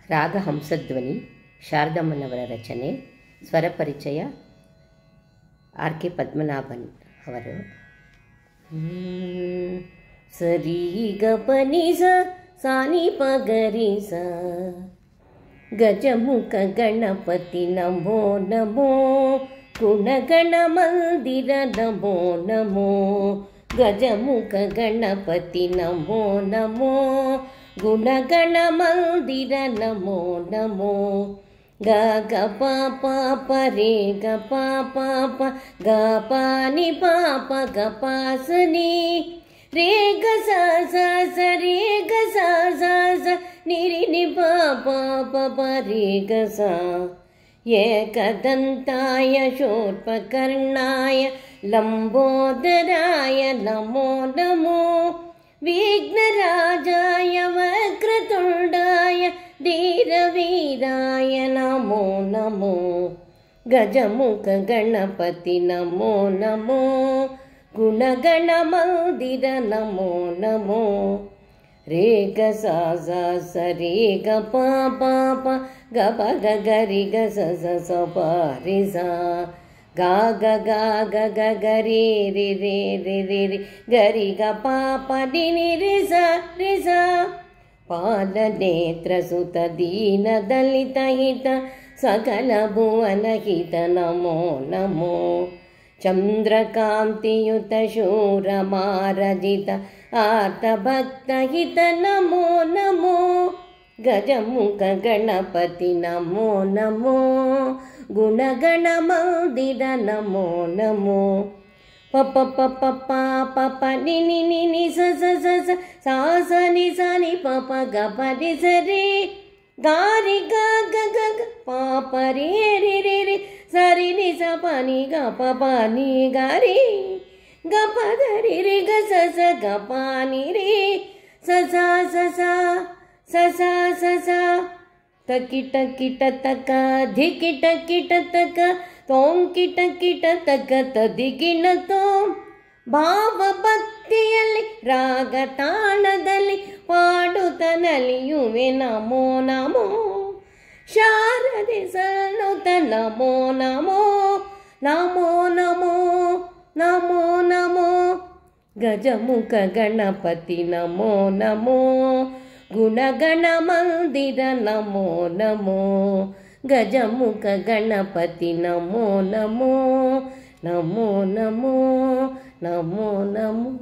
ರಾಗ ಹಂಸಧ್ವನಿ ಶಾರದಮ್ಮನವರ ರಚನೆ. ಸ್ವರ ಪರಿಚಯ ಆರ್ ಕೆ ಪದ್ಮನಾಭನ್ ಅವರು. ಸರಿ ಗ ಪನಿ ಸ ಸಾನಿ ಪ ಗರಿ ಸ ಗಜಮುಖ ಗಣಪತಿ ನಮೋ ನಮೋ ಗುಣಗಣ ಮಂದಿರ ನಮೋ ನಮೋ ಗಜಮುಖ ಗಣಪತಿ ನಮೋ ನಮೋ ಗುಣಗಣ ಮಂದಿರ ನಮೋ ನಮೋ ಗ ಗ ಪ ಪ ಪ ರೇ ಗ ಪ ಪ ಪ ಗ ಪ ನಿ ಪ ಪ ಗ ಪ ಸ ನಿ ರೇ ಗ ಸ ಸ ಸ ರೇ ಗ ಸ ಸ ಸ ನಿ ರಿ ನಿ ಪ ಪ ಪ ಪ ರೇ ಗ ಸ ಏಕದಂತಾಯ ಶೂರ್ಪಕರ್ಣಾಯ ಲಂಬೋದರಾಯ ನಮೋ ನಮೋ ವಿಘ್ನರಾಜಾಯ ವಕ್ರತುಂಡಾಯ ಧೀರವೀರಾಯ ನಮೋ ನಮೋ ಗಜಮುಖ ಗಣಪತಿ ನಮೋ ನಮೋ ಗುಣಗಣ ಮಂದಿರ ನಮೋ ನಮೋ ರೇ ಗ ಸ ಸ ಸ ರೇ ಗ ಪ ಪ ಪ ಗ ಪ ಗ ಗ ರಿ ಗ ಸ ಸ ಸ ಪ ರಿ ಸ ಗ ಗ ಗ ಗ ಗ ಗ ರೇ ರೇ ರೇ ರೇ ರೇ ರೇ ಗ ರಿ ಗ ಪ ಪ ನಿ ನಿ ರಿ ಸ ರಿ ಸ ಪಾಲನೇತ್ರ ಸುತ ದೀನ ದಲಿತ ಹಿತ ಸಕಲ ಭುವನ ಹಿತ ನಮೋ ನಮೋ ಚಂದ್ರಕಾಂತಿಯುತ ಶೂರ ಮಾರಜಿತ ಆರ್ತ ಭಕ್ತ ಹಿತ ನಮೋ ನಮೋ ಗಜಮುಖ ಗಣಪತಿ ನಮೋ ನಮೋ ಗುಣಗಣ ಮಂದಿರ ನಮೋ ನಮೋ ಪ ಪ ಪ ಪ ಪ ಪ ಪ ನಿ ನಿ ನಿ ನಿ ಸ ಸ ಸ ಸ ಸಾ ಸ ನಿ ಸ ನಿ ಪ ಪ ಗ ಪ ನಿ ಸ ರೇ ಗ ರಿ ಗ ಗ ಗ ಗ ಪ ಪ ರೇ ರೇ ರೇ ರೇ ಸ ರಿ ನಿ ಸ ಪ ನಿ ಗ ಪ ಪ ನಿ ಗ ರಿ ಗ ಪ ದ ರಿ ರಿ ಗ ಸ ಸ ಗ ಪ ನಿ ರಿ ಸ ಸ ಸ ಸ ಸ ಸ ಸ ಸ ತಕಿಟ ಕಿಟ ತಕ ಧಿಕಿಟ ಕಿಟ ತಕ ತೋಂ ಕಿಟ ಕಿಟ ತಕ ತದಿಗಿಣ ತೋಂ ಭಾವ ಭಕ್ತಿಯಲ್ಲಿ ರಾಗ ತಾಳದಲ್ಲಿ ಪಾಡುತ್ತ ನಲಿಯುವೆ ನಮೋ ನಮೋ ಶಾರದೆ ಸನ್ನುತ ನಮೋ ನಮೋ ನಮೋ ನಮೋ ನಮೋ ನಮೋ ಗಜಮುಖ ಗಣಪತಿ ನಮೋ ನಮೋ ಗುಣಗಣ ಮಂದಿರ ನಮೋ ನಮೋ ಗಜಮುಖ ಗಣಪತಿ ನಮೋ ನಮೋ ನಮೋ ನಮೋ ನಮೋ ನಮೋ